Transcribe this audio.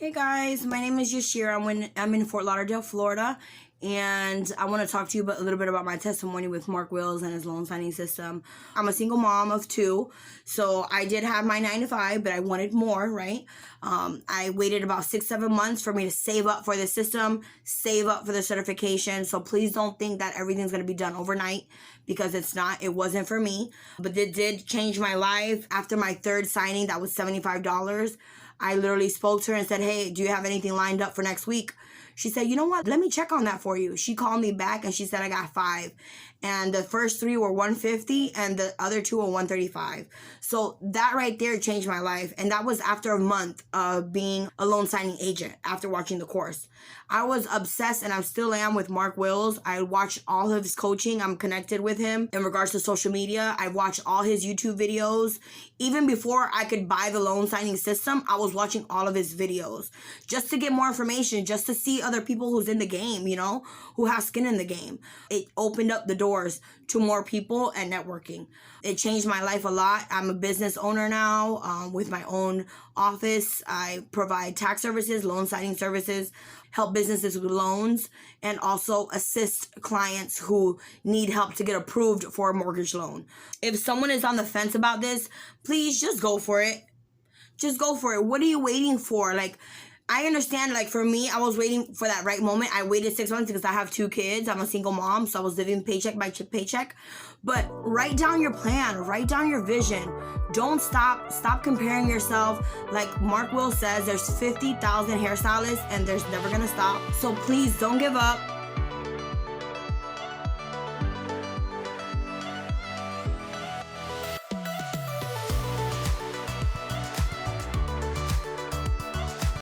Hey guys, my name is Yashira. I'm in Fort Lauderdale, Florida, and I want to talk to you a little bit about my testimony with Mark Wills and his loan signing system. I'm a single mom of two, so I did have my 9 to 5, but I wanted more, right? I waited about 6-7 months for me to save up for the system, save up for the certification. So please don't think that everything's going to be done overnight, because it's not. It wasn't for me, but it did change my life. After my third signing, that was $75. I literally spoke to her and said, hey, do you have anything lined up for next week? She said, you know what? Let me check on that for you. She called me back and she said, I got 5. And the first 3 were $150 and the other 2 were $135. So that right there changed my life. And that was after a month of being a loan signing agent after watching the course. I was obsessed, and I still am, with Mark Wills. I watched all of his coaching. I'm connected with him in regards to social media. I watched all his YouTube videos. Even before I could buy the loan signing system, I was watching all of his videos just to get more information, just to see other people who's in the game, you know, who have skin in the game. It opened up the doors to more people and networking. It changed my life a lot. I'm a business owner now with my own office. I provide tax services, loan signing services, help businesses with loans, and also assist clients who need help to get approved for a mortgage loan. If someone is on the fence about this, please just go for it. Just go for it. What are you waiting for? Like, I understand, like, for me, I was waiting for that right moment. I waited 6 months because I have 2 kids. I'm a single mom, so I was living paycheck by paycheck. But write down your plan. Write down your vision. Don't stop. Stop comparing yourself. Like Mark Will says, there's 50,000 hairstylists, and there's never going to stop. So please don't give up.